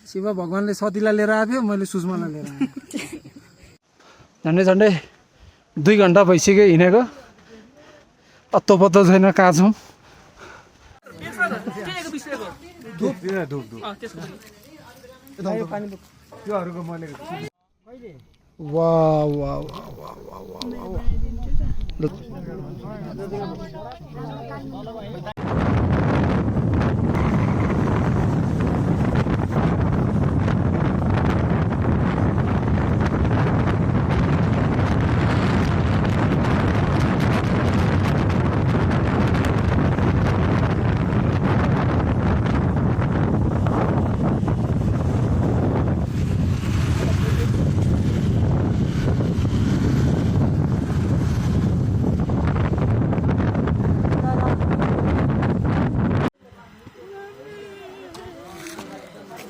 शिव भगवानले सतीलाई लिएर आयो मैले सुषमालाई लिएर आएँ झन्डै झन्डै 2 घन्टा भइसक्यो हिँडेको अत्तो पत्तो छैन कहाँ छौँ वाह वाह वाह वाह वाह वाह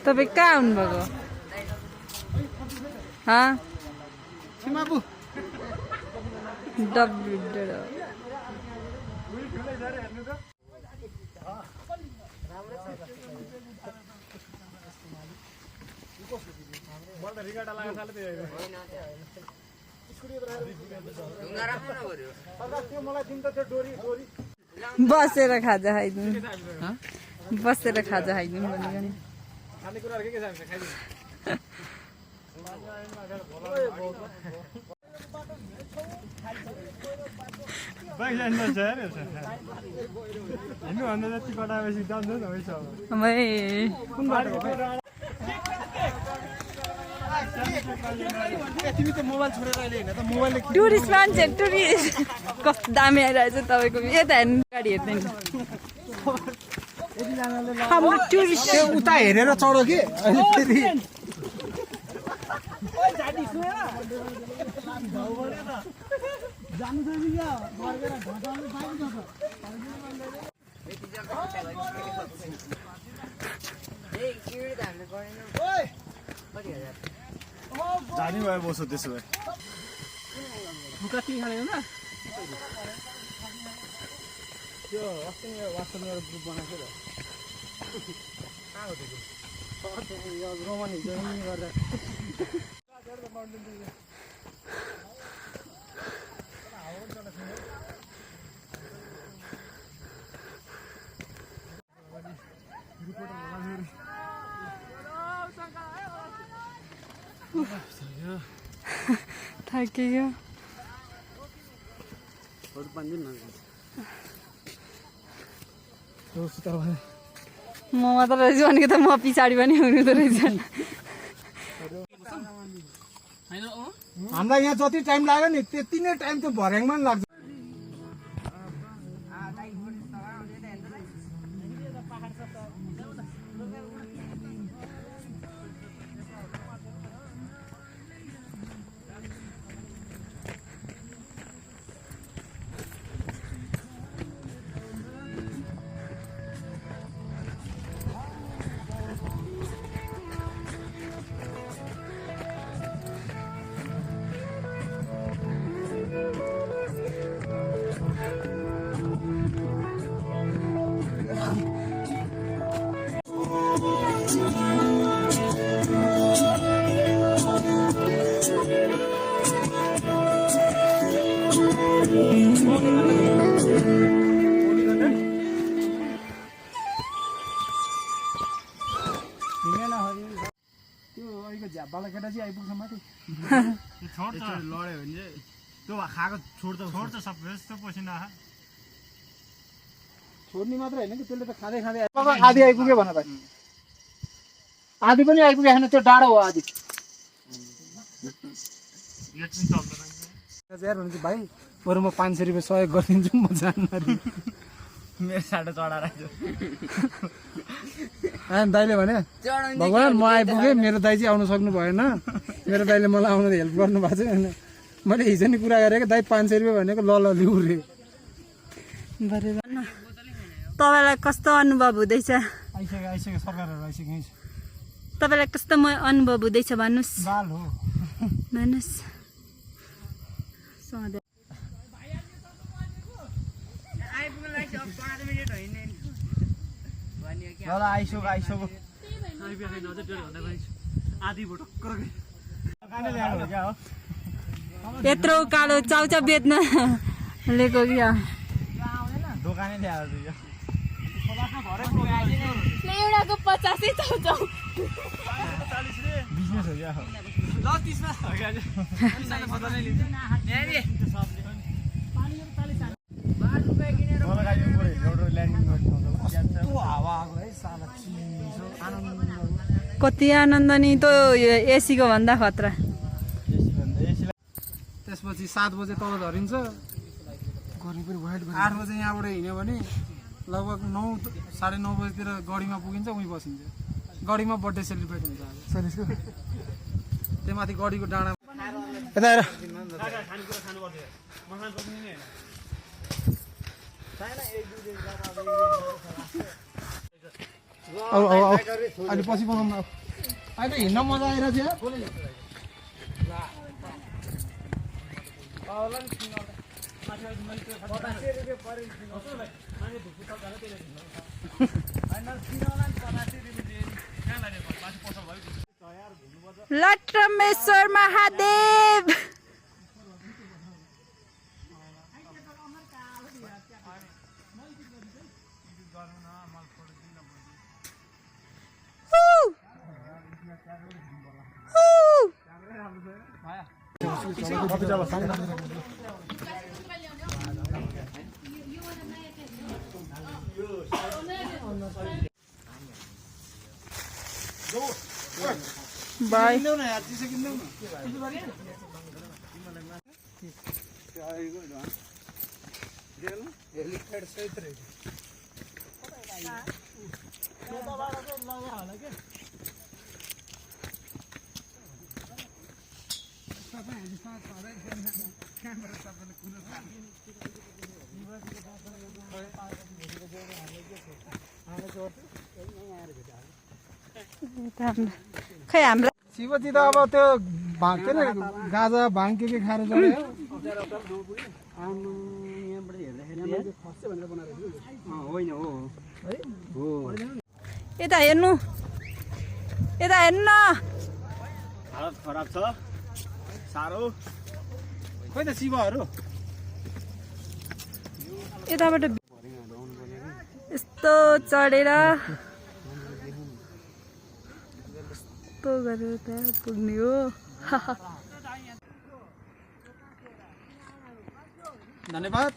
तपाईं कहाँ आउनुभएको बसेर खाजा खाइदिनु बसेर खाजा खाइदिनु भनेको नि टुरिस्ट मान्छे टुरिस्ट कस्तो दामी आइरहेछ तपाईँको यता हेर्नु गाडी हेर्दैन हाम्रो टुरिस्ट उता हेरेर चढो कि अहिले फेरि जानी भयो बस्यो त्यसो भए कति खाने न त्यो अस्ति वाट्सएपमा एउटा ग्रुप बनाएको थियो कहाँ हो त्यो यो रोमन हिजो नि गर्दा थाकियो म मात्र रहेछु भनेको त म पछाडि पनि हुनुहुँदो रहेछ हामीलाई यहाँ जति टाइम लाग्यो नि त्यति नै टाइम त्यो भर्याङमा नि लाग्छ झ्यापाला केटा चाहिँ आइपुग्छ माथि छोड्छ लड्यो भने चाहिँ त्यो खाएको छोड्छ सबै त्यो पसिना छोड्ने मात्र होइन कि त्यसले त खाँदै खाँदै आधी आइपुग्यो भन भाइ आधी पनि आइपुगेको छैन त्यो डाँडो हो आधी हुन्छ भाइ बरु म 500 रुपियाँ सहयोग गरिदिन्छु म जान्न मेरो साटो चढाएर दाइले भने भगवान् म आइपुगेँ मेरो दाइ चाहिँ आउनु सक्नु भएन मेरो दाइले मलाई आउनु हेल्प गर्नु भएको छैन मैले हिजो नि कुरा गरेको दाइ 500 रुपियाँ भनेको ल लिउ रे तपाईँलाई कस्तो अनुभव हुँदैछ आइसक्यो सरकारहरू आइसक्यो तपाईँलाई कस्तो अनुभव हुँदैछ भन्नुहोस् भन्नुहोस् आइसक्यो यत्रो कालो चाउचाउ बेच्न लिएको क्या दोकानै ल्याएर दियो एउटाको 50 चाउचाउ बिजनेस हो क्या कति आनन्द नि त एसीको भन्दा खतरा त्यसपछि 7 बजे तल झरिन्छ 8 बजे यहाँबाट हिँड्यो भने लगभग 9 :30 बजेतिर गढीमा पुगिन्छ उहीँ बसिन्छ गढीमा बर्थडे सेलिब्रेट हुन्छ सलिसको त्यो माथि गढीको डाँडा यता हेर अहिले पछि बनाउनु अहिले हिँड्न मजा आइरहेको थियो लट्रमेश्वर महादेव बाय खै हाम्रो शिवजी त अब त्यो के अरे गाजा भाङ के खाएर चढ्यो यता हेर्नु यता हेर्नु न हालत खराब छ साह्रो खोइ त शिवहरू यताबाट यस्तो चढेर यस्तो गरेर त्यहाँ पुग्ने हो धन्यवाद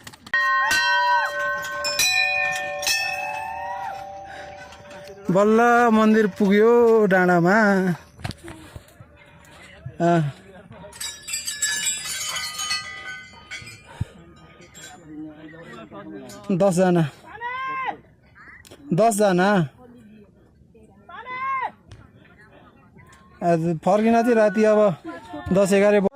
बल्ल मन्दिर पुग्यो डाँडामा 10 जना फर्किन चाहिँ राति अब 10-11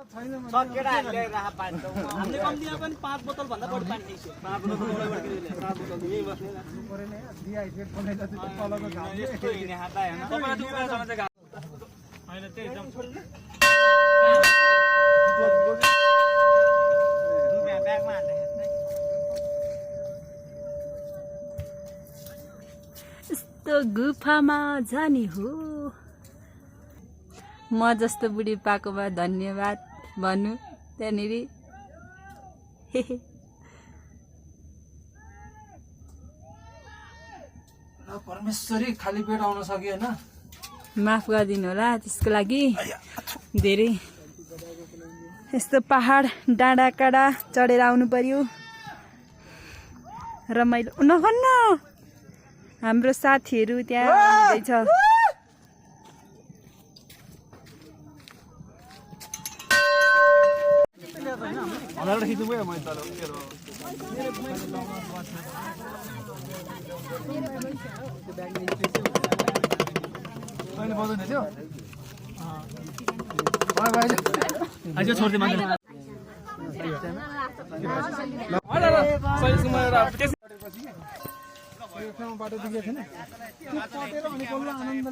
यस्तो गुफामा जाने हो म जस्तो बुढी पाएकोमा धन्यवाद भन्नु त्यहाँनिर परमेश्वरी खाली पेट आउन सक्यो हैन माफ गरिदिनु होला त्यसको लागि धेरै यस्तो पहाड डाँडा काँडा चढेर आउनु पर्यो रमाइलो नखन्न हाम्रो साथीहरू त्यहाँ आउँदैछ बाटो दिएको थिएन त्यो कटेर अनि बल्ल आनन्दले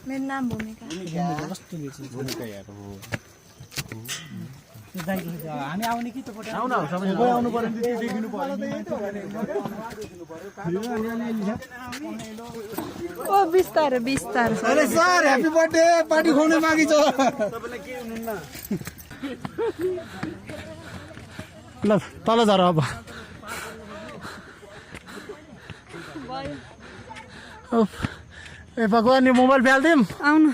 मेरो नाम भूमिका हामी आउने कि त आउनु सबै आउनु पर्यो नि त्यो देखिनु पर्यो ओ बिस्तारो बिस्तारो अरे सर ह्यापी बर्थडे पार्टी खुवाउन बाँकी छ तपाईलाई के हुनुहुन्न ल तल झर अब ए भगवान् यो मोबाइल फ्याल्दिउँ आउनु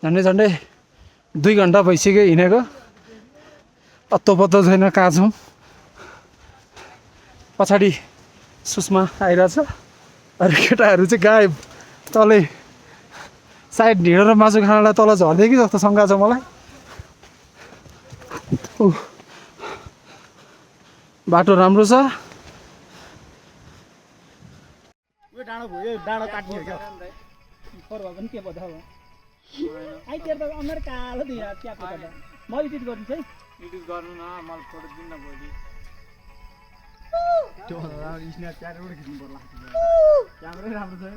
झन्डै झन्डै 2 घन्टा भइसक्यो हिँडेको अत्तो पत्तो छैन कहाँ छौँ पछाडि सुषमा आइरहेछ अरू केटाहरू चाहिँ गायब तलै सायद ढिँडो र मासु खानालाई तल झर्दै कि जस्तो शङ्का छ मलाई बाटो राम्रो छ यो डाँडो भयो यो डाँडो काट्ने हो क्या पर्व पनि के पो थाहा आइतेर त अनुहार कालो दिएर क्या पो त म एडिट गरिदिन्छु है एडिट गर्नु न मलाई फोटो दिन्न भोलि त्यो स्न्याप च्याटबाट खिच्नु पर्ला क्यामेरै राम्रो छैन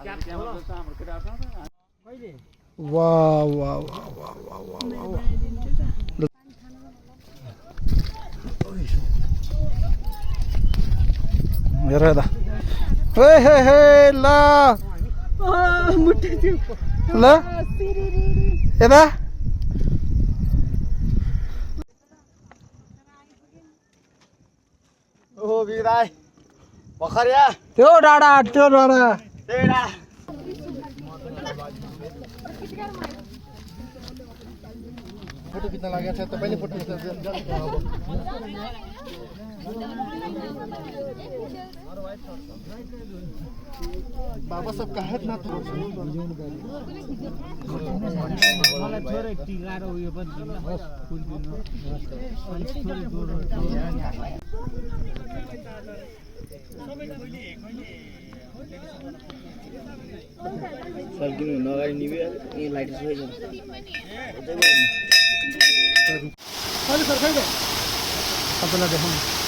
क्यामेरा त हाम्रो केटाहरु छ कहिले वाह वाह वाह वाह वाह वाह हेर यता हे हे हे ल मुट्ठी थियो ल यता ओ बिराई भखरिया त्यो डाँडा तेडा फोटो खिच्न लागेको छ तपाईँले फोटो बाबा सब कहाँ ना तो मलाई थोरै टिका र उयो पनि दिनु फुल दिनु अनि थोरै दोरो सल्किनु नगाई निभे ए लाइट सही छ सबैलाई देखाउनु